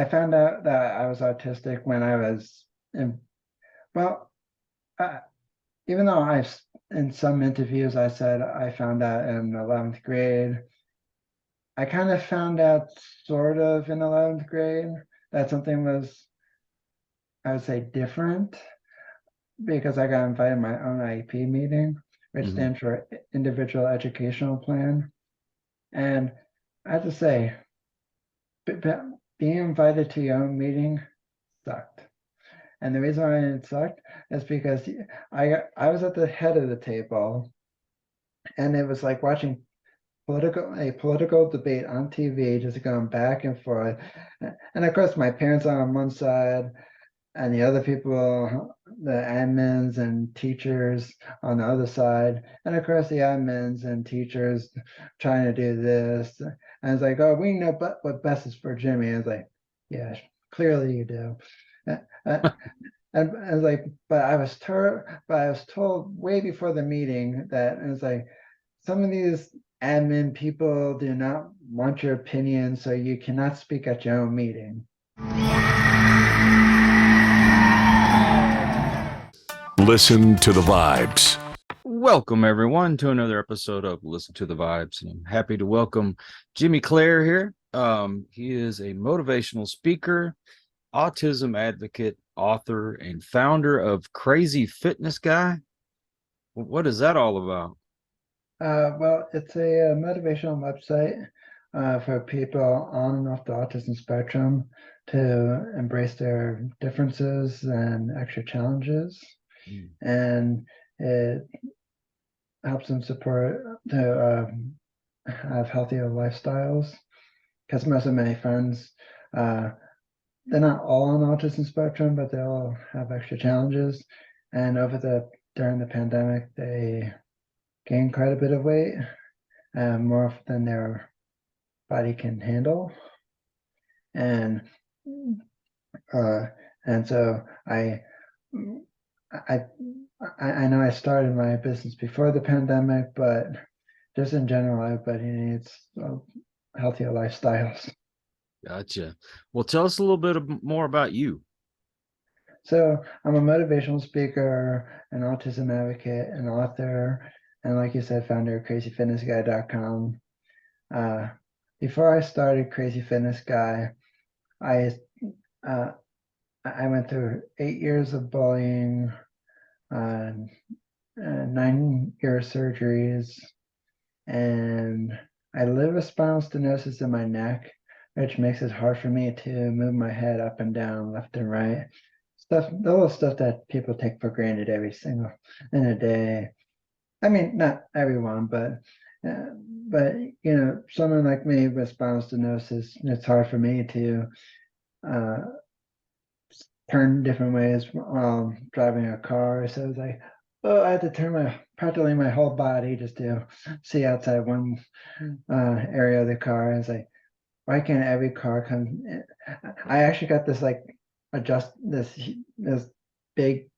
found out that I was autistic when I was in, well, uh, even though in some interviews I said I found out in 11th grade, I kind of found out sort of in 11th grade that something was, I would say, different because I got invited to my own IEP meeting, which Mhm. stands for Individual Educational Plan. And I have to say, being invited to your own meeting sucked. And the reason why it sucked is because I was at the head of the table, and it was like watching a political debate on TV, just going back and forth. And of course, my parents are on one side, and the other people, the admins and teachers on the other side. And of course, the admins and teachers trying to do this. And it's like, oh, we know what best is for Jimmy. And it's like, yeah, clearly you do. And I was like, but I was told way before the meeting that it's like some of these admin people do not want your opinion, so you cannot speak at your own meeting. Listen to the vibes. Welcome, everyone, to another episode of Listen to the Vibes. And I'm happy to welcome Jimmy Clare here. He is a motivational speaker, autism advocate, author, and founder of CrazyFitnessGuy. What is that all about? Well, it's a motivational website for people on and off the autism spectrum to embrace their differences and extra challenges. Mm. And it helps them support to have healthier lifestyles. Because most of my friends, they're not all on the autism spectrum, but they all have extra challenges. And during the pandemic, they gained quite a bit of weight, more than their body can handle. And uh, and so I I know I started my business before the pandemic, but just in general, everybody needs healthier lifestyles. Gotcha. Well, tell us a little bit more about you. So I'm a motivational speaker, an autism advocate, an author, and like you said, founder of CrazyFitnessGuy.com. Uh, Before I started Crazy Fitness Guy, I uh, I went through 8 years of bullying, 9 year surgeries, and I live with spinal stenosis in my neck, which makes it hard for me to move my head up and down, left and right. The little stuff that people take for granted every single in a day. I mean, not everyone, uh, but someone like me with spinal stenosis, it's hard for me to uh, turn different ways while driving a car. So it's like, oh, I had to turn practically my whole body just to see outside one area of the car. And it's like, why can't every car come? I actually got this like adjust this big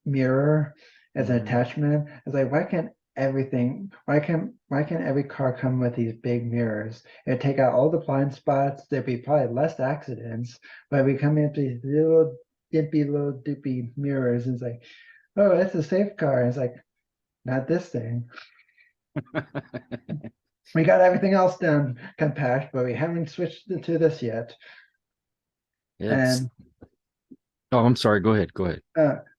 mirror as an attachment. It's like, why can't every car come with these big mirrors? It'd take out all the blind spots. There'd be probably less accidents, but we come into these little doopy mirrors. And it's like, oh, it's a safe car. And it's like, not this thing. We got everything else done compact, but we haven't switched to this yet. It's And Oh, I'm sorry. Go ahead. Go ahead.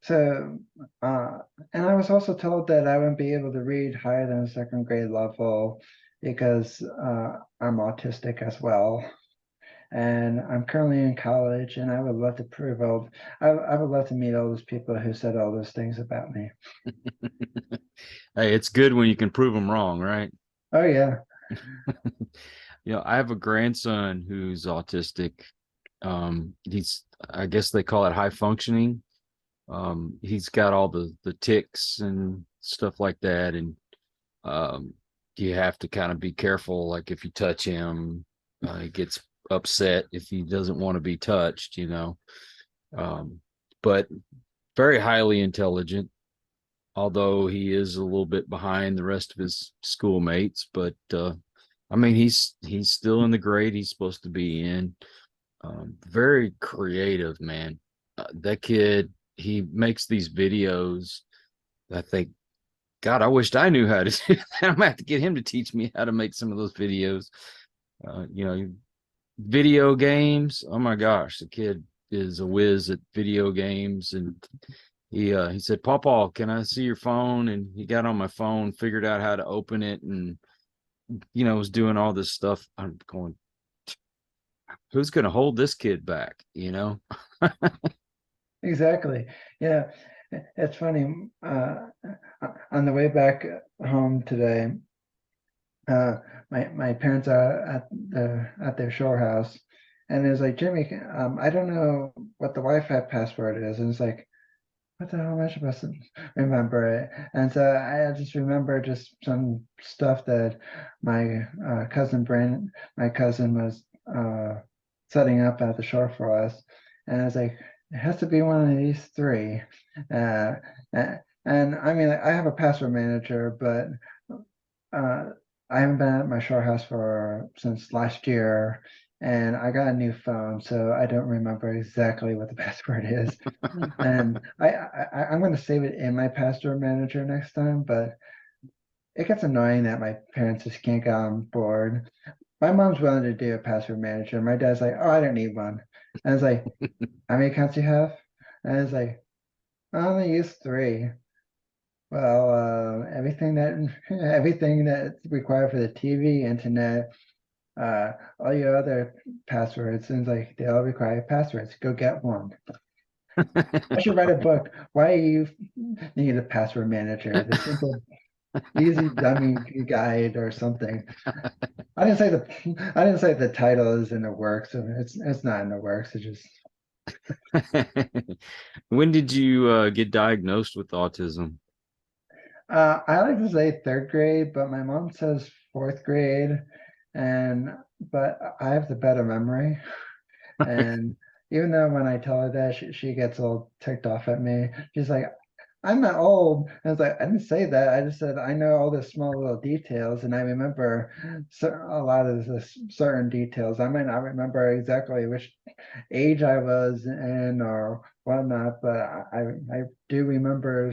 so, and I was also told that I wouldn't be able to read higher than a second grade level because I'm autistic as well. And I'm currently in college, and I would love to I would love to meet all those people who said all those things about me. Hey, it's good when you can prove them wrong, right? Oh, yeah. I have a grandson who's autistic. I guess they call it high functioning. He's got all the tics and stuff like that, and you have to kind of be careful. Like if you touch him, he gets upset if he doesn't want to be touched. But very highly intelligent, although he is a little bit behind the rest of his schoolmates. But I mean, he's still in the grade he's supposed to be in. Very creative, man. That kid, he makes these videos. I think, God, I wished I knew how to do that. I'm gonna have to get him to teach me how to make some of those videos. You know, video games. Oh my gosh, the kid is a whiz at video games, and he said, "Papa, can I see your phone?" And he got on my phone, figured out how to open it, and was doing all this stuff. I'm going, who's going to hold this kid back? Exactly. Yeah. It's funny. On the way back home today, my parents are at their shore house, and it's like, Jimmy, I don't know what the Wi-Fi password is, and it's like, what the hell am I supposed to remember it? And so I just remember just some stuff that my my cousin was setting up at the shore for us, and I was like, it has to be one of these three. Uh, and I mean, I have a password manager, but uh, I haven't been at my shore house since last year, and I got a new phone, so I don't remember exactly what the password is. And I'm going to save it in my password manager next time, but it gets annoying that my parents just can't get on board. My mom's willing to do a password manager. My dad's like, oh, I don't need one. And I was like, how many accounts you have? And I was like, I only use three. Well, everything that's required for the TV, internet, all your other passwords, seems like they all require passwords. Go get one. I should write a book. Why you need a password manager? The simple, easy dummy guide or something. I didn't say the title is in the works. It's not in the works. It's just When did you get diagnosed with autism? I like to say third grade, but my mom says fourth grade, but I have the better memory. And even though when I tell her that, she gets all ticked off at me. She's like, I'm not old. And I was like, I didn't say that. I just said I know all the small little details, and I remember a lot of the certain details. I might not remember exactly which age I was in or whatnot, but I do remember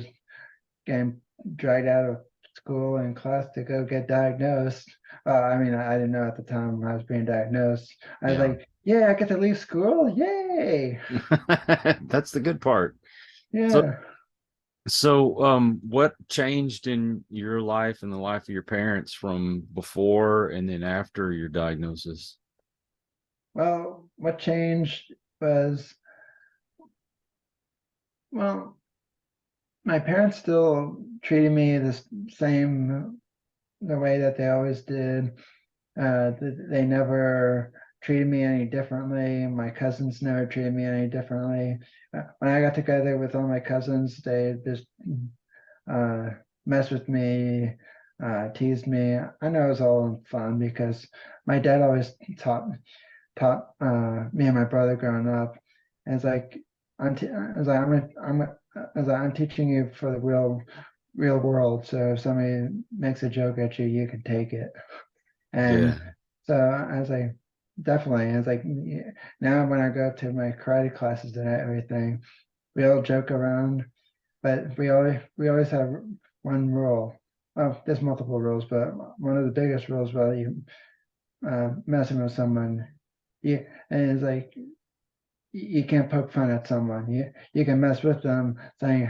getting dragged out of school and class to go get diagnosed. I mean, I didn't know at the time I was being diagnosed. I was Yeah. like, yeah, I get to leave school. Yay. That's the good part. So, Yeah. what changed in your life and the life of your parents from before and then after your diagnosis? Well, what changed was, well, my parents still treated me the way that they always did. They never treated me any differently. My cousins never treated me any differently. When I got together with all my cousins, they just uh, mess with me, tease me. I know it was all fun because my dad always taught me and my brother growing up. And it's like it's like I'm teaching you for the real world. So if somebody makes a joke at you, you can take it. Yeah. And so I was like, definitely. And it's like now when I go to my karate classes and everything, we all joke around, but we always have one rule. Well, there's multiple rules, but one of the biggest rules while you messing with someone, and it's like you can't poke fun at someone. You can mess with them, saying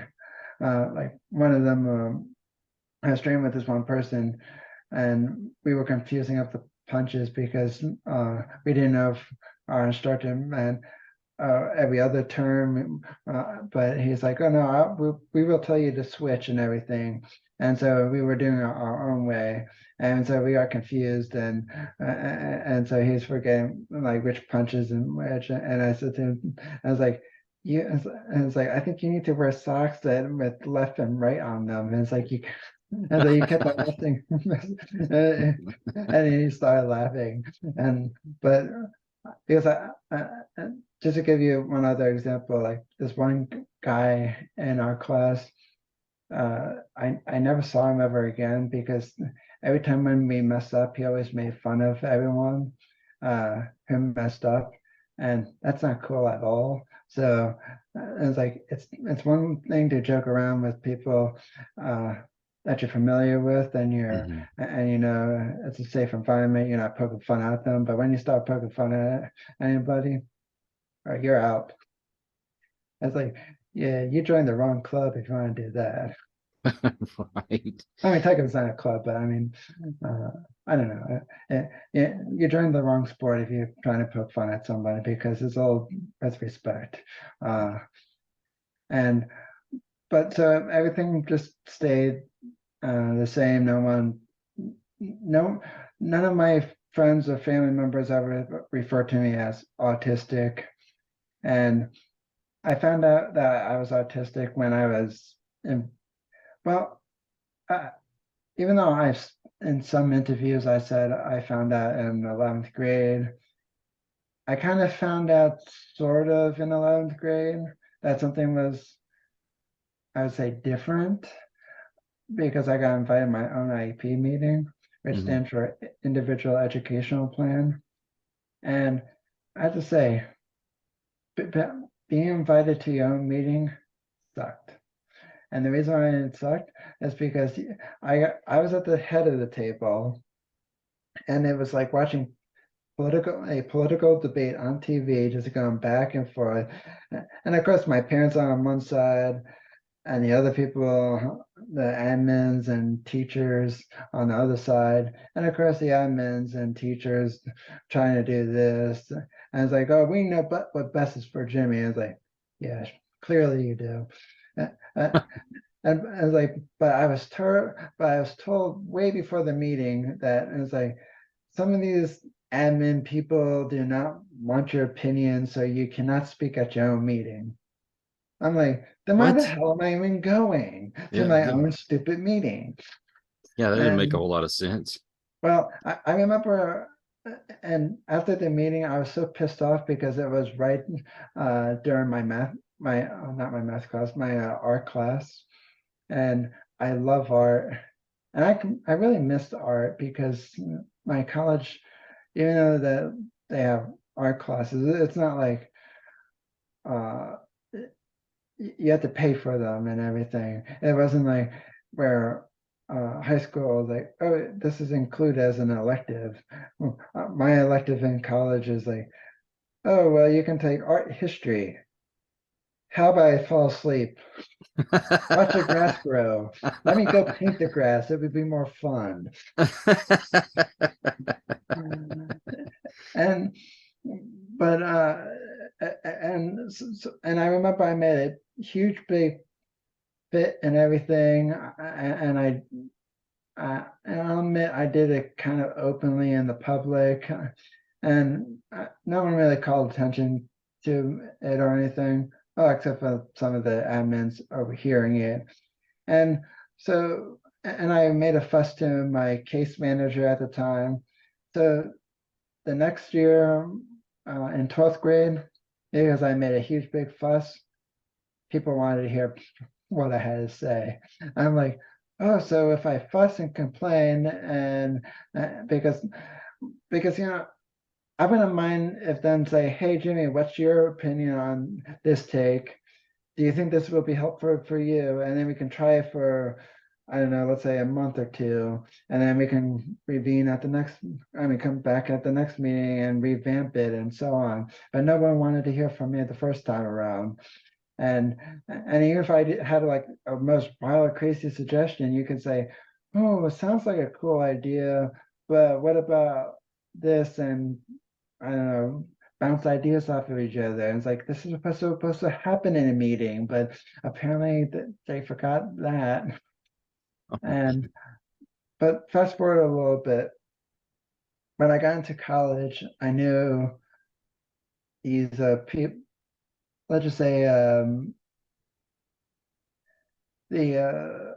like one of them. I was training with this one person, and we were confusing up the punches because we didn't know if our instructor meant every other term, but he's like, oh no, we will tell you to switch and everything. And so we were doing our own way, and so we got confused, and so he's forgetting like which punches and which. And I said to him, I was like, you, and it's like, I think you need to wear socks that with left and right on them. And it's like you. And so you kept on laughing, and he started laughing, but because just to give you one other example, like this one guy in our class, I never saw him ever again because every time when we messed up, he always made fun of everyone who messed up. and that's not cool at all. So it's like it's one thing to joke around with people that you're familiar with, and Mhm. it's a safe environment. You're not poking fun at them, but when you start poking fun at anybody, or you're out. It's like, yeah, you joined the wrong club if you want to do that. Right. I mean, Tycoon's not a club, but I mean, uh, I don't know. You joined the wrong sport if you're trying to poke fun at somebody, because it's all with respect. Uh, and but so everything just stayed the same. No, none of my friends or family members ever referred to me as autistic. And I found out that I was autistic when I was in, well, uh, even though in some interviews I said I found out in 11th grade, I kind of found out sort of in 11th grade that something was, I would say, different, because I got invited to my own IEP meeting, which Mhm. stands for Individual Educational Plan. And I have to say, being invited to your own meeting sucked. And the reason why it sucked is because I was at the head of the table, and it was like watching a political debate on TV, just going back and forth. And of course, my parents are on one side, and the other people, the admins and teachers, on the other side. And of course, the admins and teachers trying to do this. And it's like, oh, we know what best is for Jimmy. And it's like, yeah, clearly you do. Uh, and it's like, but I was told way before the meeting that it's like, some of these admin people do not want your opinion, so you cannot speak at your own meeting. I'm like, then why the What? hell am I even going to Yeah, my own stupid meeting? yeah, that didn't make a And whole lot of sense. well, I remember, and after the meeting, I was so pissed off because it was right during not my math class, my art class. And I love art. And I really missed art because my college, even though that they have art classes, it's not like uh you have to pay for them and everything. It wasn't like where high school was like, oh, this is included as an elective. My elective in college is like, oh, well, you can take art history. How about I fall asleep? Watch the grass grow. Let me go paint the grass. It would be more fun. And but and I remember I made a huge big fit and everything, and I'll admit I did it kind of openly in the public, and no one really called attention to it or anything, well, except for some of the admins overhearing it. And so, and I made a fuss to my case manager at the time. So the next year, in 12th grade, because I made a huge big fuss, people wanted to hear what I had to say. I'm like, oh, so if I fuss and complain, and because I wouldn't mind if them say, hey Jimmy, what's your opinion on this take? Do you think this will be helpful for you? And then we can try it for, I don't know, let's say a month or two, and then we can reconvene at the next, I mean, come back at the next meeting and revamp it and so on. But no one wanted to hear from me the first time around. And even if I had like a most wild, crazy suggestion, you could say, "Oh, it sounds like a cool idea, but what about this?" And I don't know, bounce ideas off of each other. And it's like this is supposed to happen in a meeting, but apparently they forgot that. And but fast forward a little bit, when I got into college, I knew these people. Let's just say the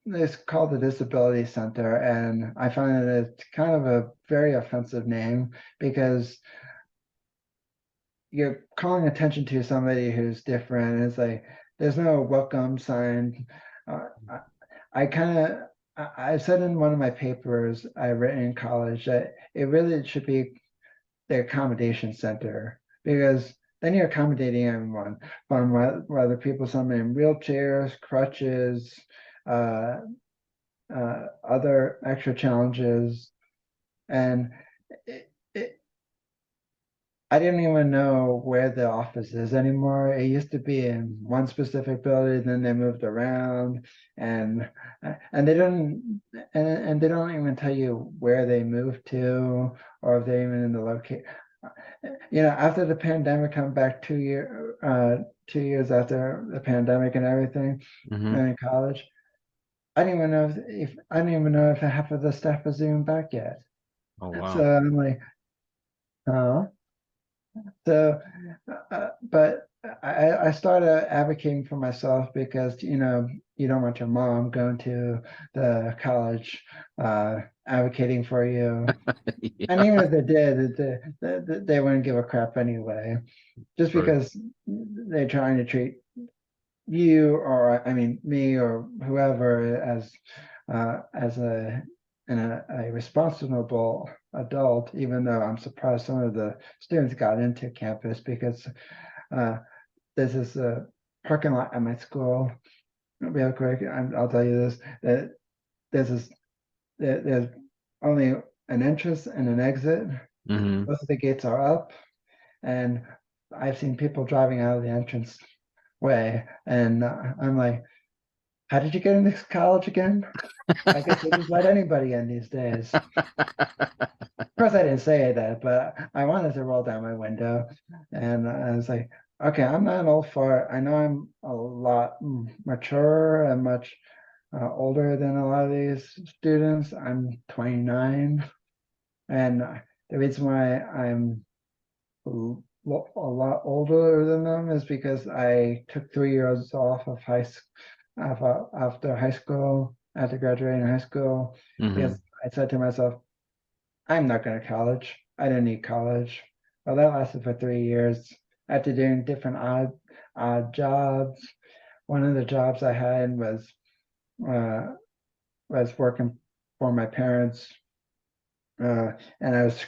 it's called the Disability Center, and I find that it's kind of a very offensive name because you're calling attention to somebody who's different. It's like there's no welcome sign. I kind of I said in one of my papers I written in college that it really should be the accommodation center, because then you're accommodating everyone, from whether people, some in wheelchairs, crutches, other extra challenges. And I didn't even know where the office is anymore. It used to be in one specific building, then they moved around, and they don't and they don't even tell you where they moved to, or if they're even in the location. After the pandemic, come back 2 years after the pandemic and everything, Mm-hmm. and in college, I didn't even know if half of the staff was even back yet. Oh, wow. So I'm like, oh. So, but I started advocating for myself, because you don't want your mom going to the college advocating for you. Yeah. And even if they did, they wouldn't give a crap anyway, just Right. because they're trying to treat you, or I mean me, or whoever, as a responsible adult, even though I'm surprised some of the students got into campus, because this is a parking lot at my school. Real quick, I'll tell you this, that there's only an entrance and an exit. Mm-hmm. Both of the gates are up, and I've seen people driving out of the entrance way, and I'm like, how did you get into college again? I guess they just let anybody in these days. Of course, I didn't say that, but I wanted to roll down my window, and I was like, okay, I'm not old fart. I know I'm a lot mature and much older than a lot of these students. I'm 29, and the reason why I'm a lot older than them is because I took 3 years off of after high school, after graduating high school, Mm-hmm. because I said to myself, I'm not going to college. I didn't need college. Well, that lasted for 3 years. After doing different odd jobs. One of the jobs I had was working for my parents, and I was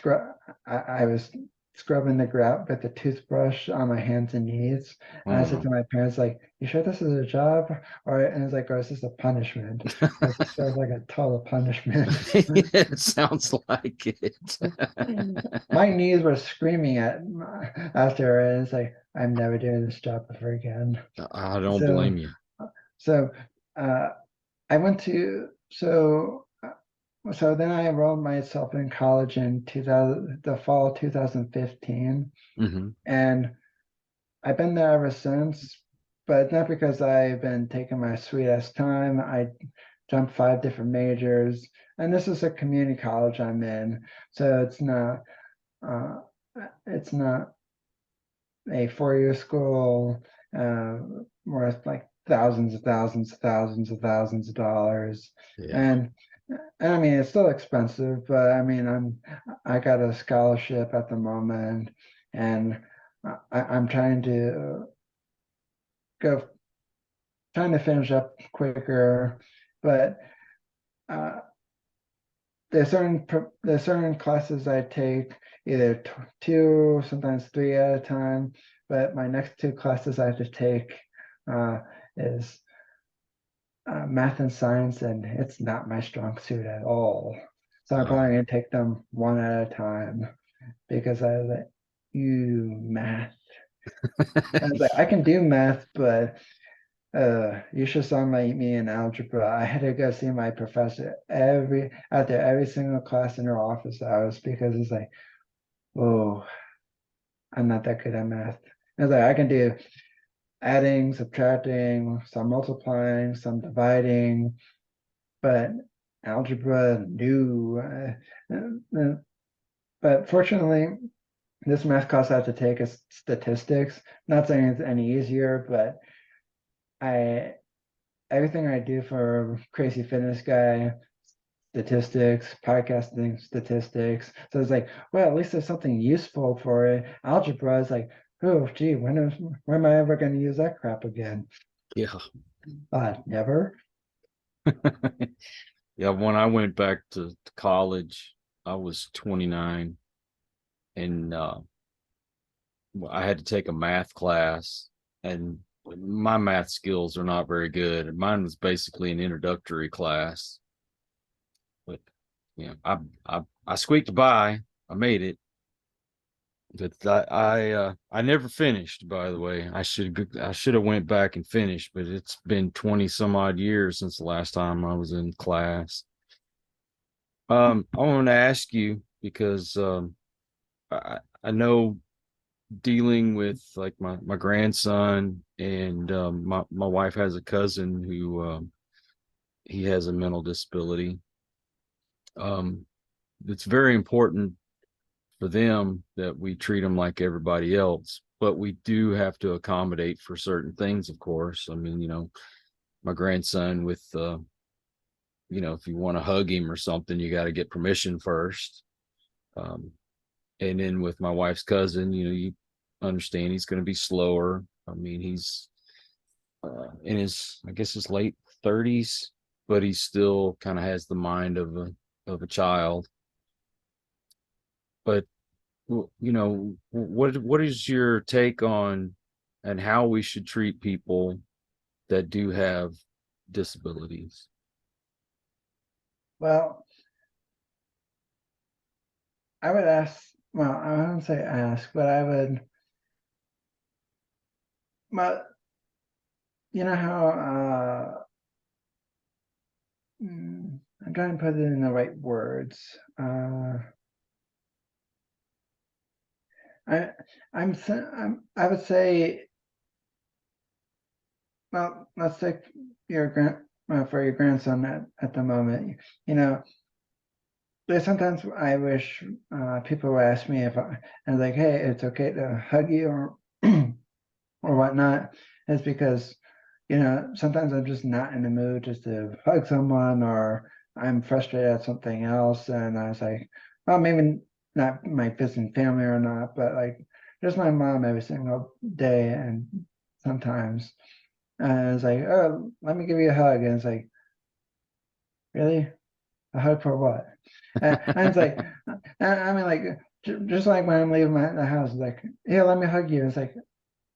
scrubbing the grout with the toothbrush on my hands and knees. And I said to my parents, like, you sure this is a job? And it's like, or is this a punishment? Because it feels like a total punishment. It sounds like it. My knees were screaming after, and it's like, I'm never doing this job ever again. I don't blame you. So I went to, so then I enrolled myself in college in the fall of 2015. Mm-hmm. And I've been there ever since, but not because I've been taking my sweet ass time. I jumped 5 different majors, and this is a community college I'm in, so it's not a 4-year school where it's like thousands of dollars. Yeah. And I mean, it's still expensive, but I mean, I got a scholarship at the moment, and I'm trying to finish up quicker, but there's certain classes I take, either 2, sometimes 3 at a time. But my next 2 classes I have to take is math and science, and it's not my strong suit at all. So I'm probably gonna take them one at a time, because I was like, math. I was like, I can do math, but you should saw me in algebra. I had to go see my professor after every single class in her office hours, because it's like, oh, I'm not that good at math. I was like, I can do adding, subtracting, some multiplying, some dividing, but algebra, no. But fortunately, this math class I have to take is statistics. Not saying it's any easier, but everything I do for CrazyFitnessGuy, statistics, podcasting, statistics. So it's like, well, at least there's something useful for it. Algebra is like, oh, gee, when am I ever going to use that crap again? Yeah. Never. Yeah. When I went back to college, I was 29, and I had to take a math class, and my math skills are not very good. Mine was basically an introductory class, but I squeaked by. I made it, but I never finished. By the way, I should have went back and finished, but it's been 20 some odd years since the last time I was in class. I want to ask you because I know dealing with like my grandson, and my wife has a cousin who he has a mental disability. It's very important for them that we treat them like everybody else, but we do have to accommodate for certain things, of course. I mean, my grandson with if you want to hug him or something, you got to get permission first. And then with my wife's cousin, you understand he's going to be slower. I mean, he's in I guess his late 30s, but he still kind of has the mind of a child. But what is your take on and how we should treat people that do have disabilities? Well, I would ask, well, I wouldn't say ask, but I would, but you know how, I'm trying to put it in the right words. I would say, well, let's take your for your grandson at the moment. There's sometimes I wish people would ask me if and like, hey, it's okay to hug you or or whatnot. It's because sometimes I'm just not in the mood just to hug someone, or I'm frustrated at something else, and I was like, well, maybe not my visiting family or not, but like just my mom every single day, and sometimes it's like, oh, let me give you a hug, and it's like, really, a hug for what? And it's like, I mean, like just like when I'm leaving the house, it's like, here, let me hug you. It's like,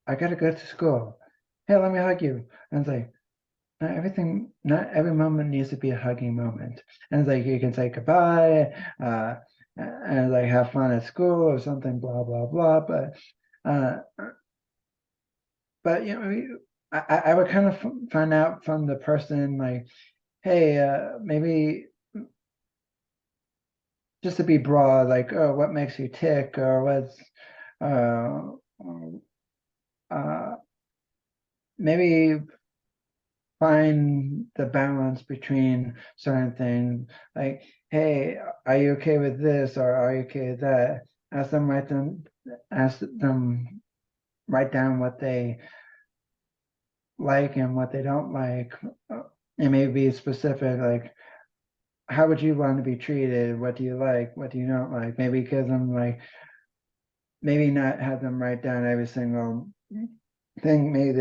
I gotta go to school. Hey, let me hug you. And it's like, not every moment needs to be a hugging moment. And it's like, you can say goodbye, and like have fun at school or something, blah, blah, blah. Uh, but I would kind of find out from the person, like, hey, maybe just to be broad, like, oh, what makes you tick, or what's, maybe find the balance between certain things, like, hey, are you okay with this, or are you okay with that? Ask them write down what they like and what they don't like. And maybe specific, like, how would you want to be treated? What do you like? What do you not like? Maybe give them like, maybe not have them write down every single thing. Maybe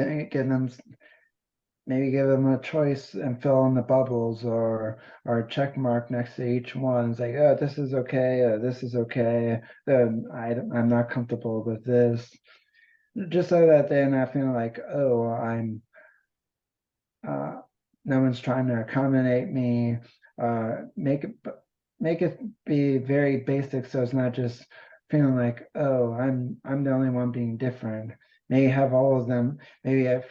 give them a choice and fill in the bubbles, or a check mark next to each one. It's like, oh, this is okay, this is okay, I'm not comfortable with this, just so that they're not feeling like, oh, I'm no one's trying to accommodate me. Make it be very basic, so it's not just feeling like, oh, I'm the only one being different. Maybe have all of them. Maybe have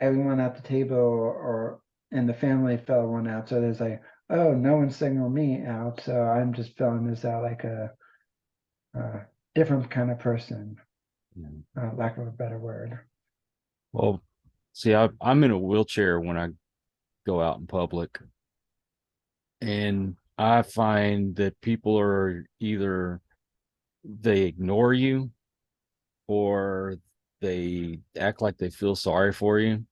everyone at the table, or in the family fill one out. So there's like, oh, no one singled me out, so I'm just filling this out like a different kind of person. Lack of a better word. Well, see, I'm in a wheelchair when I go out in public, and I find that people are either they ignore you or they act like they feel sorry for you.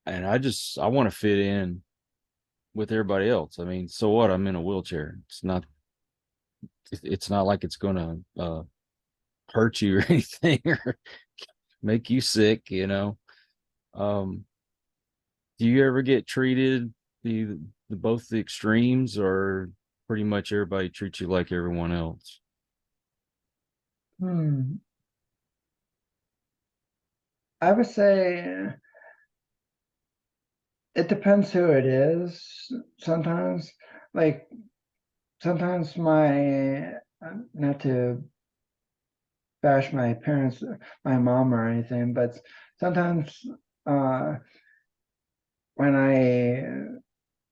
And I want to fit in with everybody else. I mean, so what? I'm in a wheelchair. It's not like it's going to hurt you or anything or make you sick, Do you ever get treated both the extremes, or pretty much everybody treats you like everyone else? I would say it depends who it is. Sometimes, like sometimes not to bash my parents, my mom or anything, but sometimes when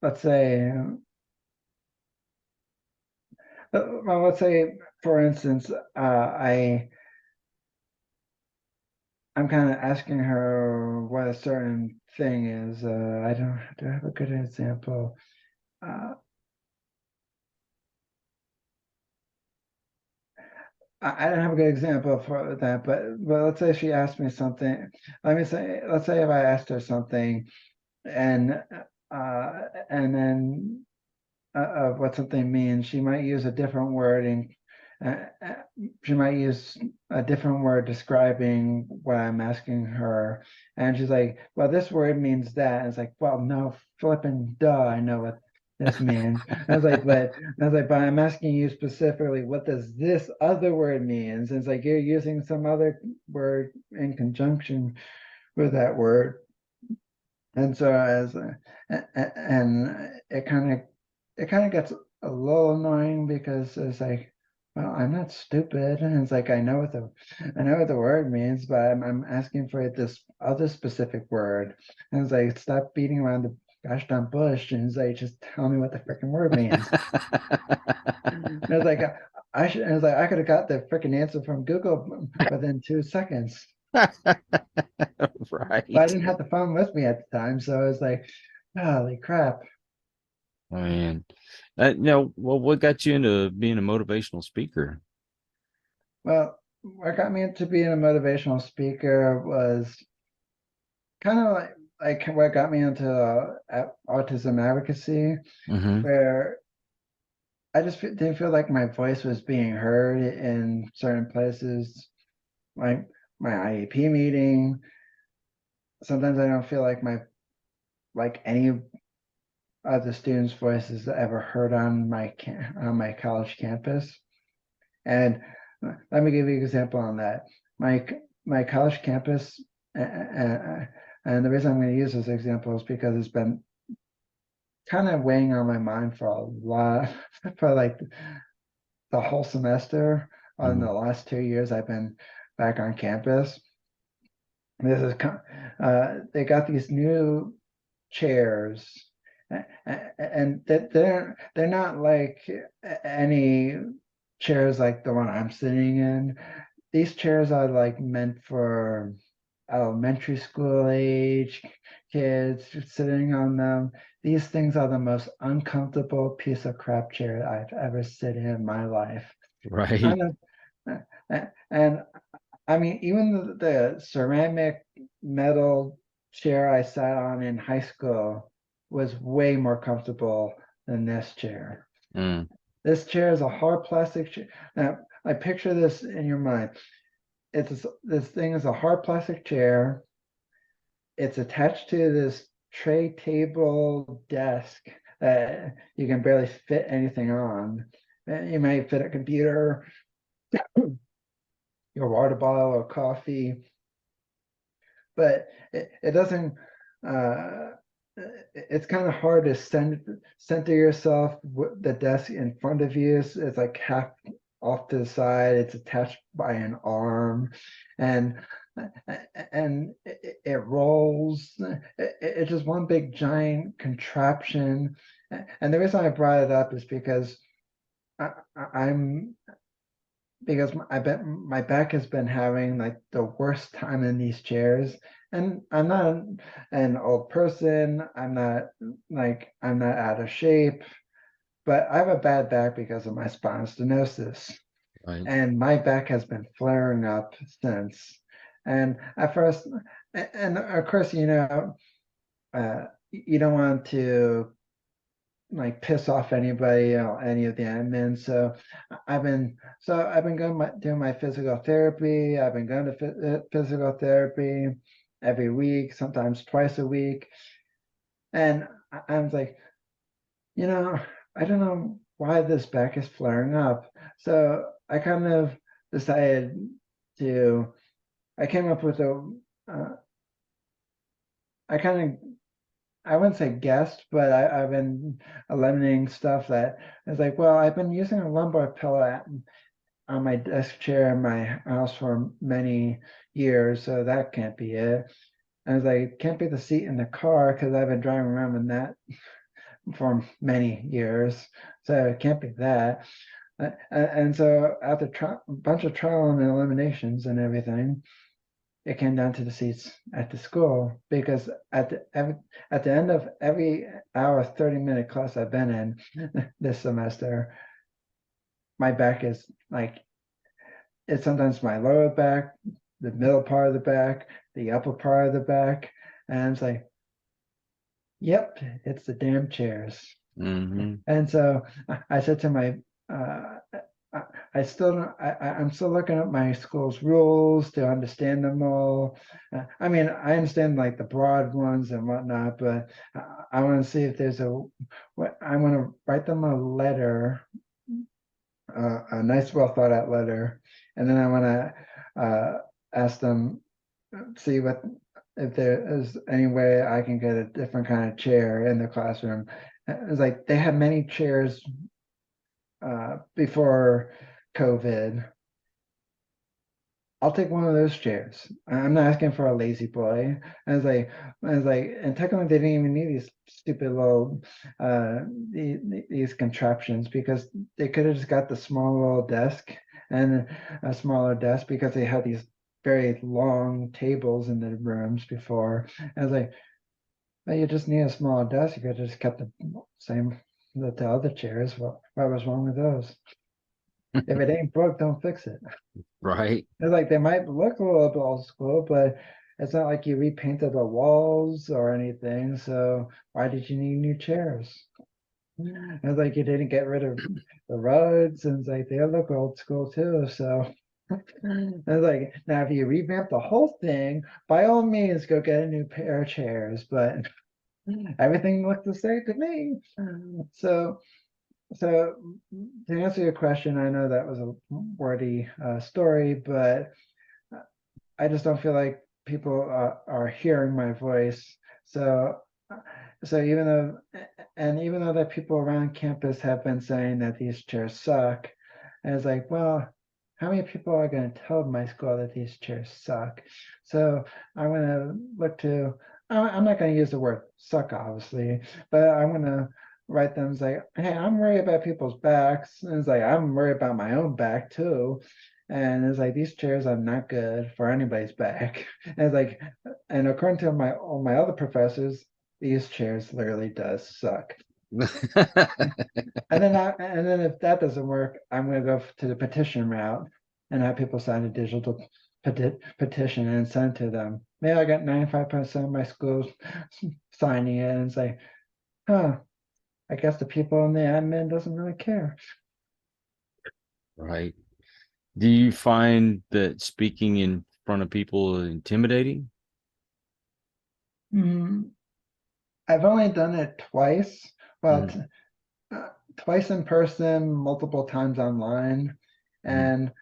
let's say, well, let's say for instance, I'm kind of asking her what a certain thing is. I don't do I have a good example. I don't have a good example for that, but let's say she asked me something. Let's say if I asked her something, and then of what something means, she might use a different word, and she might use a different word describing what I'm asking her. And she's like, "Well, this word means that." And it's like, "Well, no, flipping duh, I know what this means." I was like, but I'm asking you specifically, what does this other word mean? And it's like you're using some other word in conjunction with that word. And so and it kind of gets a little annoying because it's like, well, I'm not stupid, and it's like I know what the word means, but I'm asking for this other specific word, and it's like stop beating around the gosh darn bush, and it's like just tell me what the freaking word means. And it's like it's like I could have got the freaking answer from Google within 2 seconds. Right. But I didn't have the phone with me at the time, so I was like, holy crap. Man, now, well, what got you into being a motivational speaker? Well, what got me into being a motivational speaker was kind of like what got me into autism advocacy, Mm-hmm. where I just didn't feel like my voice was being heard in certain places, like my IEP meeting. Sometimes I don't feel like any of the students' voices ever heard on my college campus. And let me give you an example on that. My college campus, and the reason I'm going to use this example is because it's been kind of weighing on my mind for a lot, for like the whole semester. In the last 2 years, I've been back on campus. This is they got these new chairs, and they're not like any chairs like the one I'm sitting in. These chairs are like meant for elementary school age kids sitting on them. These things are the most uncomfortable piece of crap chair I've ever sit in my life. Right. And I mean, even the ceramic metal chair I sat on in high school was way more comfortable than this chair. Mm. This chair is a hard plastic chair. Now, I picture this in your mind. This thing is a hard plastic chair. It's attached to this tray table desk that you can barely fit anything on. You might fit a computer, your water bottle, or coffee, but it doesn't. It's kind of hard to center yourself with the desk in front of you. It's like half off to the side. It's attached by an arm, and it rolls. It's just one big giant contraption. And the reason I brought it up is because I'm because I bet my back has been having like the worst time in these chairs. And I'm not an old person. I'm not out of shape, but I have a bad back because of my spinal stenosis. Right. And my back has been flaring up since. And at first, and of course, you don't want to like piss off anybody or any of the admins. So I've been doing my physical therapy. I've been going to physical therapy every week, sometimes twice a week. And I was like, I don't know why this back is flaring up. So I kind of decided I came up with I wouldn't say guessed, but I've been eliminating stuff that is like, well, I've been using a lumbar pillow on my desk chair in my house for many years, so that can't be it. I was like, it can't be the seat in the car because I've been driving around with that for many years, so it can't be that. And so after a bunch of trial and eliminations and everything, it came down to the seats at the school, because at the end of every hour, 30-minute class I've been in this semester, my back is like, it's sometimes my lower back, the middle part of the back, the upper part of the back, and it's like, yep, it's the damn chairs. Mm-hmm. And so I said to my I'm still looking at my school's rules to understand them all. I mean, I understand like the broad ones and whatnot, but I want to see if there's I want to write them a letter, a nice, well thought out letter, and then I want to ask them, see if there is any way I can get a different kind of chair in the classroom. It's like they had many chairs before COVID. I'll take one of those chairs. I'm not asking for a lazy boy. And technically they didn't even need these stupid little these contraptions, because they could have just got the small little desk and a smaller desk, because they had these very long tables in the rooms before. I was like, well, you just need a small desk. You could have just kept the same with the other chairs. What was wrong with those? If it ain't broke, don't fix it. Right. It's like they might look a little bit old school, but it's not like you repainted the walls or anything. So why did you need new chairs? It's like you didn't get rid of the rugs, and it's like they look old school too. So it's like, now if you revamp the whole thing, by all means go get a new pair of chairs, but everything looked the same to me. So to answer your question, I know that was a wordy story, but I just don't feel like people are hearing my voice. So, even though that people around campus have been saying that these chairs suck, and it's like, well, how many people are going to tell my school that these chairs suck? So I'm going to look to. I'm not going to use the word suck, obviously, but I'm going to write them as like, hey, I'm worried about people's backs, and it's like I'm worried about my own back too. And it's like, these chairs are not good for anybody's back. And it's like, and according to all my other professors, these chairs literally does suck. And then if that doesn't work, I'm going to go to the petition route and have people sign a digital petition and send to them. Maybe I got 95% of my schools signing it, and say, huh, I guess the people in the admin doesn't really care. Right. Do you find that speaking in front of people is intimidating? I've only done it twice. Well, Mhm. twice in person, multiple times online, and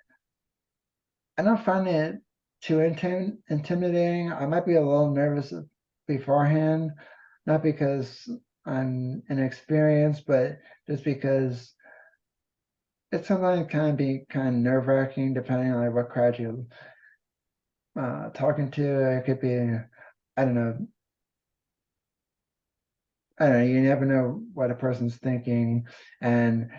I don't find it too intimidating. I might be a little nervous beforehand, not because I'm inexperienced, but just because it's sometimes kind of nerve-wracking depending on like what crowd you're talking to. It could be, I don't know, you never know what a person's thinking, and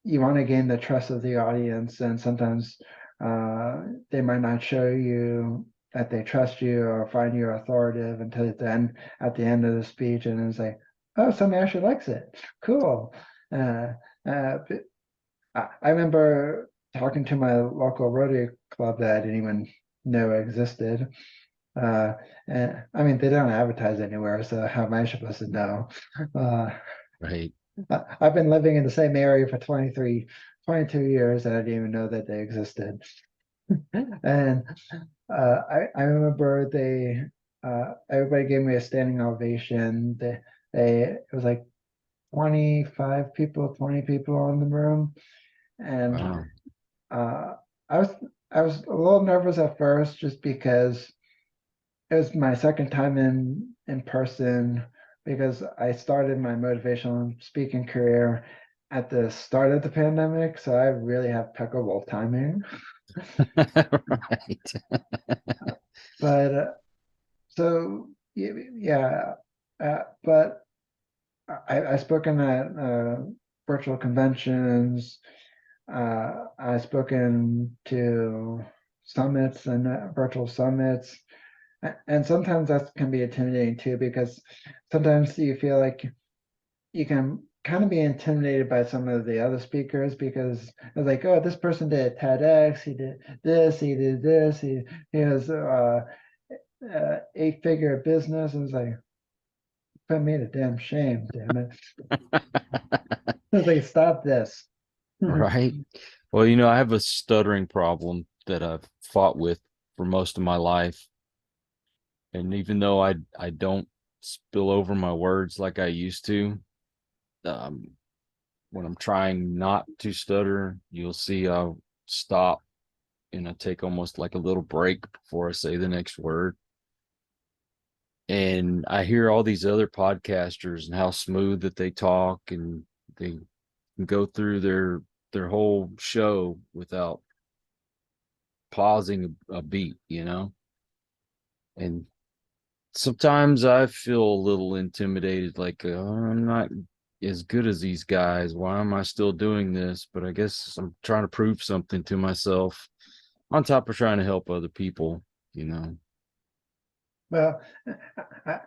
you want to gain the trust of the audience, and sometimes they might not show you that they trust you or find you authoritative until at the end of the speech, and it's like, oh, somebody actually likes it. Cool. I remember talking to my local Rotary club that I didn't even know existed. And I mean, they don't advertise anywhere, so how am I supposed to know? Right. I've been living in the same area for 22 years, and I didn't even know that they existed. And I remember everybody gave me a standing ovation. It was like 25 people, 20 people in the room. And Wow. I was a little nervous at first just because it was my second time in person, because I started my motivational speaking career at the start of the pandemic, so I really have impeccable timing. Right. But so yeah, but I've spoken at virtual conventions. I've spoken to summits and virtual summits. And sometimes that can be intimidating too, because sometimes you feel like you can kind of be intimidated by some of the other speakers, because it's like, oh, this person did TEDx, he did this, he has 8-figure business. And it's like, put me to damn shame, damn it. It's like, stop this. Right. Well, I have a stuttering problem that I've fought with for most of my life. And even though I don't spill over my words like I used to, um, when I'm trying not to stutter, you'll see I'll stop and I take almost like a little break before I say the next word. And I hear all these other podcasters and how smooth that they talk, and they can go through their whole show without pausing a beat, and sometimes I feel a little intimidated, like, I'm not as good as these guys. Why am I still doing this? But I guess I'm trying to prove something to myself on top of trying to help other people. Well, I,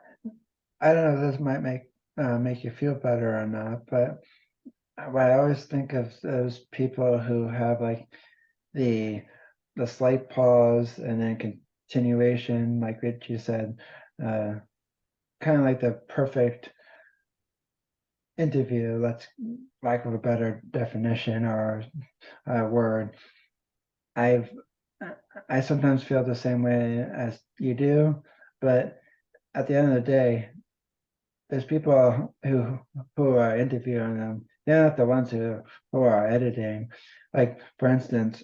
I don't know if this might make you feel better or not, but I always think of those people who have like the slight pause and then continuation, like what you said, uh, kind of like the perfect interview. Let's, lack of a better definition or word. I've I sometimes feel the same way as you do, but at the end of the day, there's people who are interviewing them. They're not the ones who are editing. Like, for instance,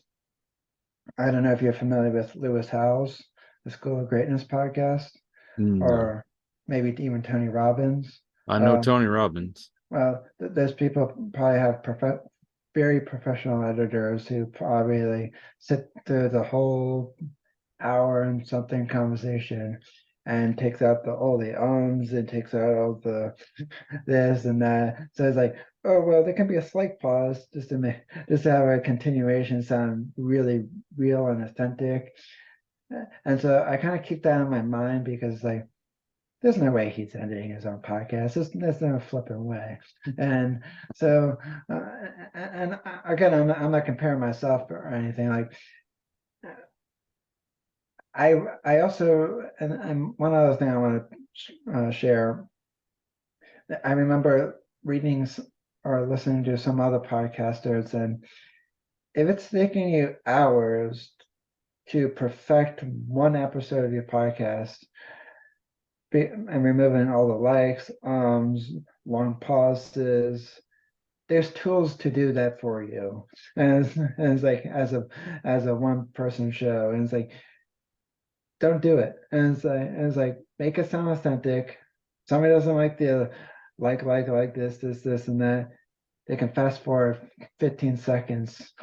I don't know if you're familiar with Lewis Howes, the School of Greatness podcast, No, or maybe even Tony Robbins. I know Um, Tony Robbins. well, those people probably have very professional editors who probably sit through the whole hour and something conversation and takes out all the ums and takes out all the this and that. So it's like, oh well, there can be a slight pause just to have a continuation sound really real and authentic. And so I kind of keep that in my mind, because like, there's no way he's editing his own podcast. There's no flipping way. And so, and again, I'm not comparing myself or anything. Like, I also, and one other thing I want to share. I remember reading or listening to some other podcasters, and if it's taking you hours to perfect one episode of your podcast, and removing all the likes, long pauses, there's tools to do that for you. And it's like, as a one person show, and it's like, don't do it. And it's like, make it sound authentic. Somebody doesn't like the like this and that, they can fast forward 15 seconds,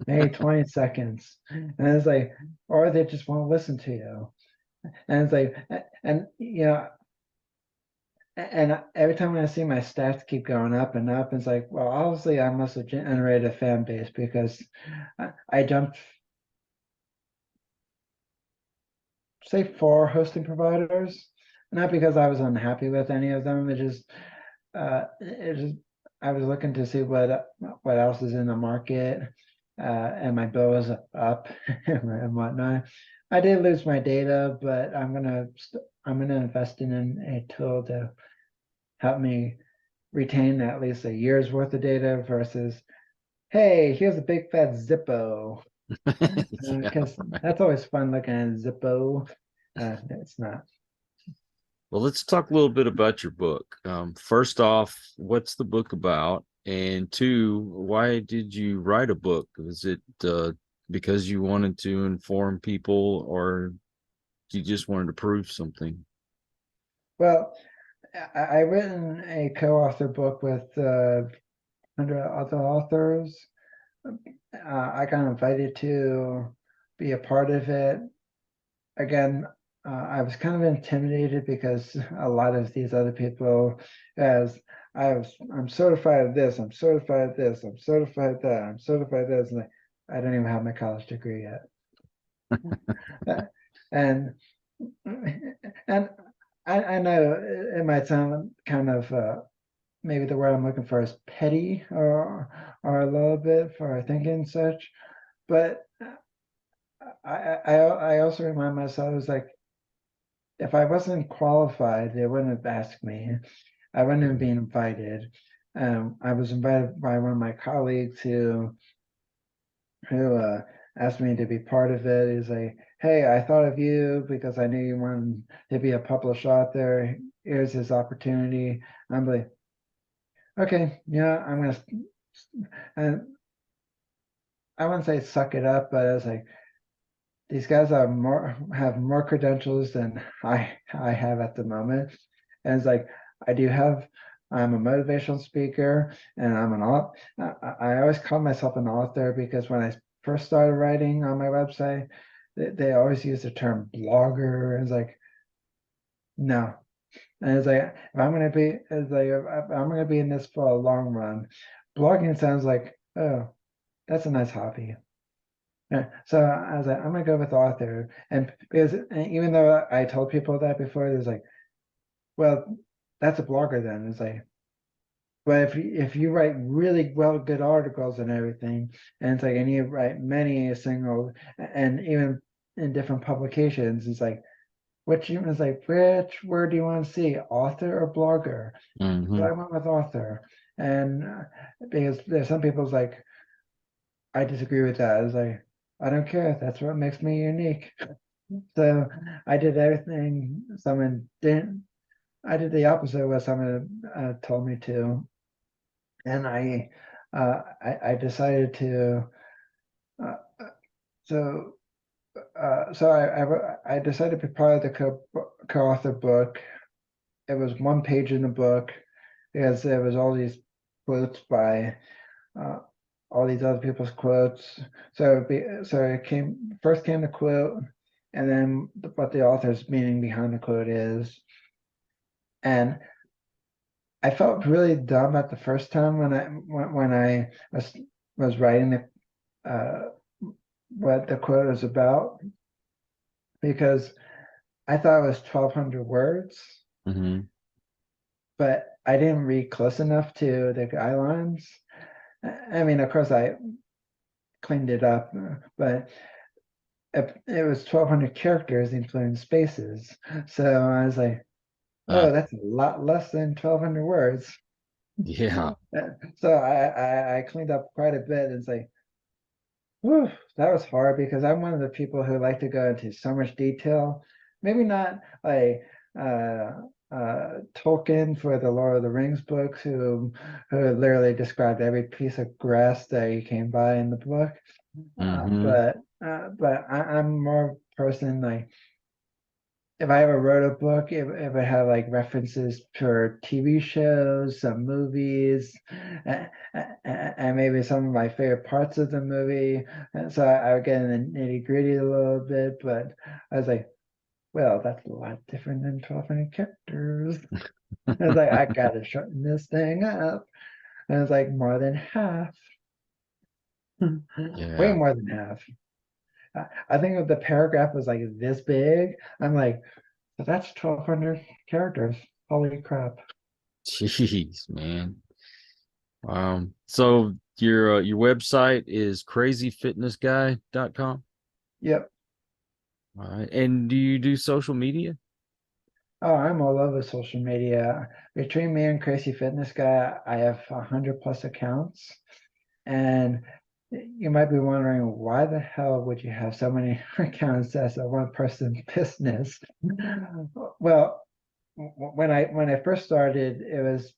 maybe 20 seconds. And it's like, or they just won't listen to you. And it's like, and and every time I see my stats keep going up and up, it's like, well, obviously I must have generated a fan base, because I jumped, say, 4 hosting providers, not because I was unhappy with any of them. It just, I was looking to see what else is in the market, and my bill was up and whatnot. I did lose my data, but I'm gonna invest in a tool to help me retain at least a year's worth of data, versus, hey, here's a big fat Zippo. Yeah, Because right. that's always fun looking at Zippo. It's not. Well, let's talk a little bit about your book. First off, what's the book about? And two, why did you write a book? Was it because you wanted to inform people, or you just wanted to prove something? Well, I written a co-author book with 100 other authors. I got invited to be a part of it. Again, I was kind of intimidated because a lot of these other people, as I'm certified of this, I'm certified of this, I'm certified that, I'm certified this, and I don't even have my college degree yet. and and I know it might sound kind of maybe the word I'm looking for is petty or a little bit for thinking such, but I also remind myself, I was like, if I wasn't qualified, they wouldn't have asked me. I wouldn't have been invited. I was invited by one of my colleagues who asked me to be part of it. He's like, "Hey, I thought of you because I knew you wanted to be a published author. Here's his opportunity." I'm like, "Okay, yeah, I'm gonna." And I wouldn't say suck it up, but I was like, these guys have more credentials than I have at the moment. And it's like I'm a motivational speaker and I'm an author. I always call myself an author because when I first started writing on my website, they always use the term blogger. And it's like, no. And it's like, if I'm gonna be, it's like, if I'm gonna be in this for a long run, blogging sounds like, oh, that's a nice hobby. Yeah, so I was like, I'm gonna go with author, and because even though I told people that before, there's like, well, that's a blogger then. It's like, but if you write really good articles and everything, and it's like, and you write many single, and even in different publications, it's like, it's like, which word do you want to see, author or blogger? So Mm-hmm. I went with author, and because there's some people's like, I disagree with that. It's like, I don't care. That's what makes me unique. So I did everything someone didn't. I did the opposite of what someone told me to, and I decided to. Uh, so I decided to be part of the co-author book. It was one page in the book because there was all these quotes by uh, all these other people's quotes. So it came the quote, and then what the author's meaning behind the quote is. And I felt really dumb at the first time when I was writing what the quote was about, because I thought it was 1,200 words, Mm-hmm. but I didn't read close enough to the guidelines. I mean, of course, I cleaned it up, but it was 1,200 characters, including spaces. So I was like, Uh, oh, that's a lot less than 1,200 words. yeah. So I cleaned up quite a bit and say, whew, that was hard because I'm one of the people who like to go into so much detail. Maybe not like uh, Tolkien for the Lord of the Rings books, who literally described every piece of grass that he came by in the book. Mm-hmm. But I'm more a person like, if I ever wrote a book, it would have like references for TV shows, some movies, and maybe some of my favorite parts of the movie. And so I would get in the nitty gritty a little bit, but I was like, well, that's a lot different than 1,200 characters. I was like, I gotta shorten this thing up. And it's like more than half, way Yeah. more than half. I think if the paragraph was like this big, I'm like, so that's 1,200 characters. Holy crap. Jeez, man. So your website is CrazyFitnessGuy.com. Yep. All right. And do you do social media? Oh, I'm all over social media. Between me and Crazy Fitness Guy, I have 100 plus accounts. And you might be wondering, why the hell would you have so many accounts as a one person business? Well, when I first started, it was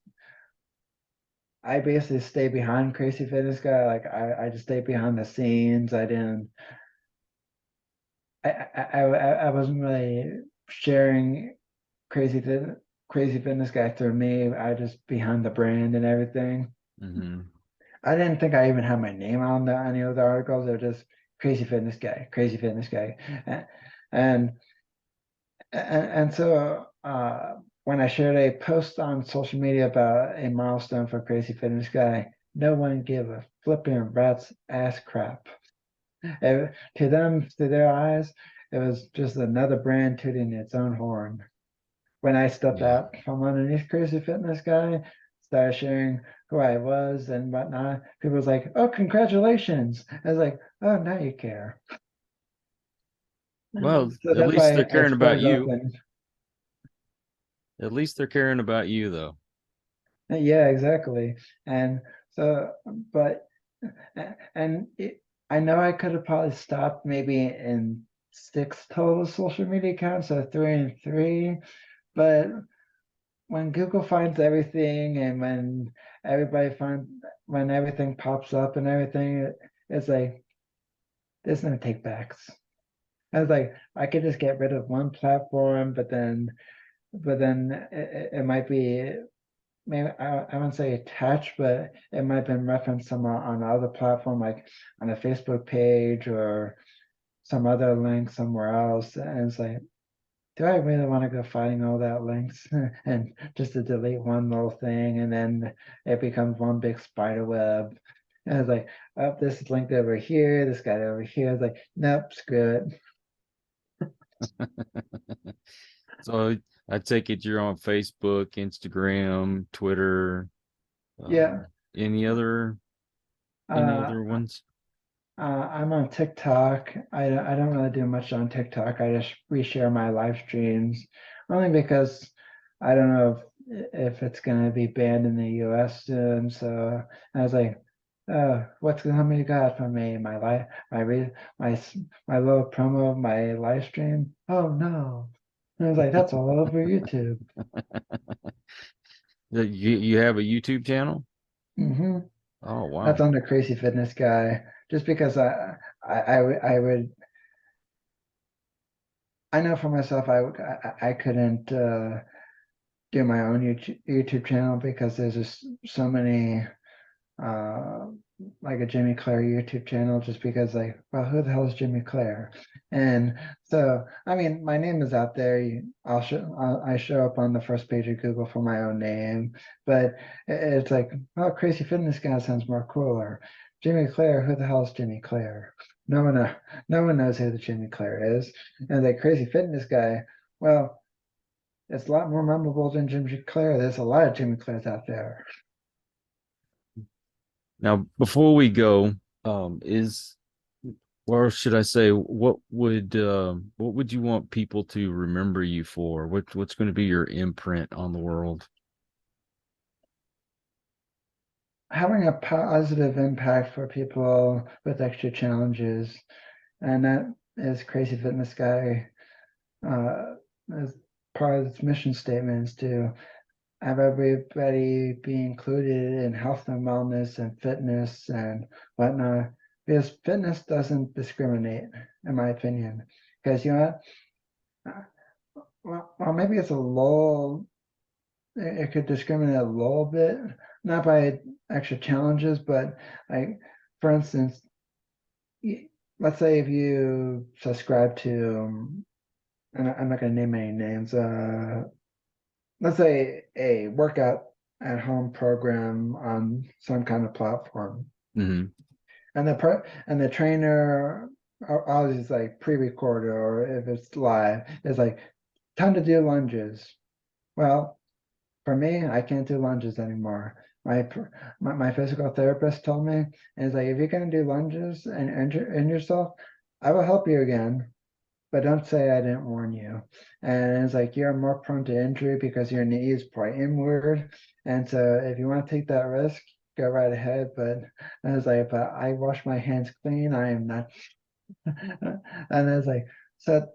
I basically stayed behind Crazy Fitness Guy. Like I just stayed behind the scenes. I didn't. I wasn't really sharing Crazy Fitness Guy through me. I just behind the brand and everything. Mm-hmm. I didn't think I even had my name on any of the articles. They were just Crazy Fitness Guy, and and so when I shared a post on social media about a milestone for Crazy Fitness Guy, no one gave a flipping rat's ass crap. To them, to their eyes, it was just another brand tooting its own horn. When I stepped Yeah. out from underneath Crazy Fitness Guy, started sharing who I was and whatnot, people was like, "Oh, congratulations!" I was like, "Oh, now you care." Well, So at that's least why they're I caring split about it you. open. At least they're caring about you, though. Yeah, exactly. And so, but, and I know I could have probably stopped maybe in 6 total social media accounts, so 3 and 3. But when Google finds everything, and when everybody finds when everything pops up and everything, it's like there's no take backs. I was like, I could just get rid of one platform, but then it might be maybe I wouldn't say attached, but it might have been referenced somewhere on another platform, like on a Facebook page or some other link somewhere else. And it's like, do I really want to go finding all that links and just to delete one little thing, and then it becomes one big spider web? And it's like, oh, this is linked over here, this guy over here. It's like, nope, screw it. So I take it you're on Facebook, Instagram, Twitter, Yeah. any other Uh, ones? I'm on TikTok. I don't really do much on TikTok. I just reshare my live streams, only because I don't know if it's gonna be banned in the US soon. So I was like, what's gonna you got for me? My live my re my my little promo of my live stream. Oh no. And I was like, that's all over YouTube. You have a YouTube channel? Hmm. Oh That's wow. on the Crazy Fitness Guy. Just because I would I know for myself I couldn't do my own YouTube channel because there's just so many uh like a Jimmy Clare YouTube channel, just because like, well, who the hell is Jimmy Clare? And so I mean, my name is out there. I show up on the first page of Google for my own name, but it's like, oh, Crazy Fitness Guy sounds more cooler. Jimmy Clare, who the hell is Jimmy Clare? No one no one knows who the Jimmy Clare is. And the Crazy Fitness Guy, well, it's a lot more memorable than Jimmy Clare. There's a lot of Jimmy Clares out there. Now, before we go, is or should I say, what would you want people to remember you for? What's going to be your imprint on the world? Having a positive impact for people with extra challenges, and that is Crazy Fitness Guy. As part of its mission statement is to have everybody be included in health and wellness and fitness and whatnot, because fitness doesn't discriminate, in my opinion. Because you know what? Well, maybe it's a little. It could discriminate a little bit, not by extra challenges, but like, for instance, let's say if you subscribe to, and I'm not going to name any names, let's say a workout at home program on some kind of platform, Hmm. and the trainer always like pre-recorded, or if it's live, it's like time to do lunges. Well, for me, I can't do lunges anymore. My physical therapist told me, and it's like, if you're gonna do lunges and injure yourself, I will help you again, but don't say I didn't warn you. And it's like, you're more prone to injury because your knees point inward, and so if you want to take that risk, go right ahead. But I was like, but I wash my hands clean. I am not. And I was like, so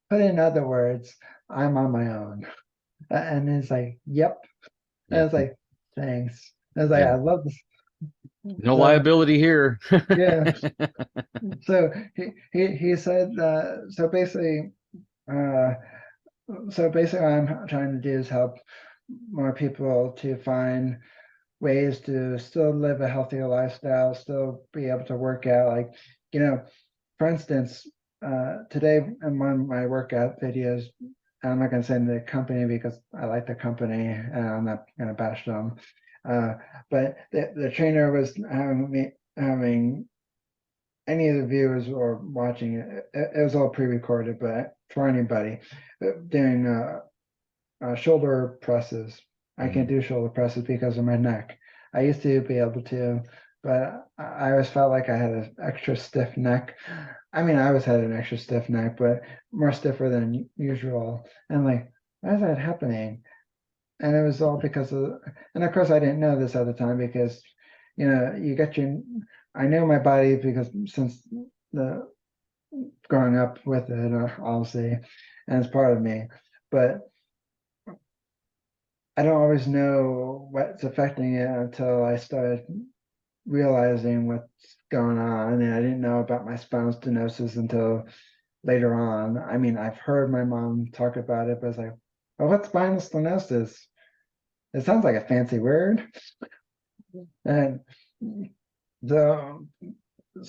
put in other words, I'm on my own. And he's like, yep. And I Yeah. was like, thanks. I was like, Yeah. I love this. No So, liability here. yeah. So he said uh so basically what I'm trying to do is help more people to find ways to still live a healthier lifestyle, still be able to work out. Like, for instance, today in one of my workout videos, I'm not going to say the company because I like the company and I'm not going to bash them. But the trainer was having any of the viewers or watching it, it was all pre-recorded, but for anybody doing shoulder presses. I can't do shoulder presses because of my neck. I used to be able to, but I always felt like I had an extra stiff neck. I mean, I always had an extra stiff neck, but more stiffer than usual. And like, why is that happening? And it was all because of, and of course I didn't know this at the time because, you get I know my body because since the growing up with it, obviously, and it's part of me, but I don't always know what's affecting it until I started realizing what's going on. And I didn't know about my spinal stenosis until later on. I mean, I've heard my mom talk about it, but it's like, oh, what's spinal stenosis? It sounds like a fancy word. And so,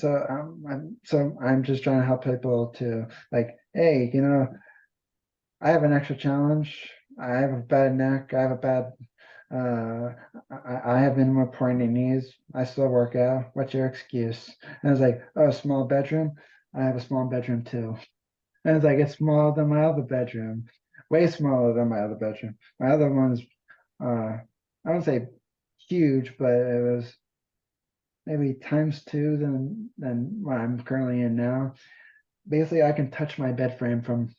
I'm just trying to help people to like, hey, I have an extra challenge. I have a bad neck. I have a bad I have minimal pointy knees. I still work out. What's your excuse? And I was like, oh, small bedroom. I have a small bedroom too. And it's like, it's smaller than my other bedroom, way smaller than my other bedroom. My other one's, I wouldn't say huge, but it was maybe times two than what I'm currently in now. Basically, I can touch my bed frame from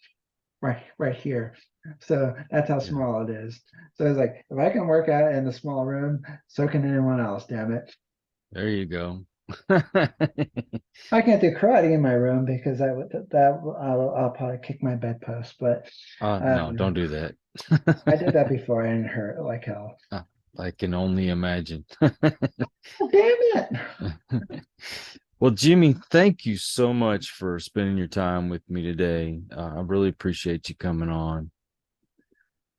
right here. So that's how small it is. So it's like, if I can work out in a small room, so can anyone else, damn it. There you go. I can't do karate in my room because I'll probably kick my bedpost, but No, don't do that. I did that before and it hurt like hell. I can only imagine. Oh, damn it. Well, Jimmy, thank you so much for spending your time with me today. I really appreciate you coming on.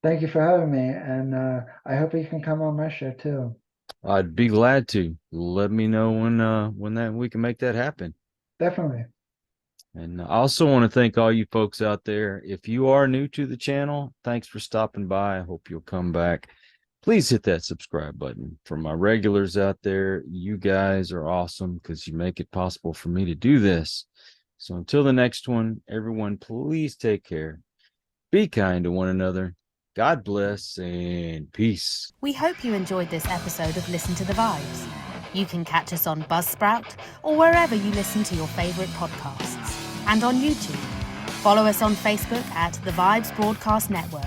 Thank you for having me, and I hope you can come on my show too. I'd be glad to. Let me know when that we can make that happen. Definitely. And I also want to thank all you folks out there. If you are new to the channel, thanks for stopping by. I hope you'll come back. Please hit that subscribe button. For my regulars out there, you guys are awesome because you make it possible for me to do this. So until the next one, everyone, please take care. Be kind to one another. God bless and peace. We hope you enjoyed this episode of Listen to the Vibes. You can catch us on Buzzsprout or wherever you listen to your favorite podcasts, and on YouTube. Follow us on Facebook at The Vibes Broadcast Network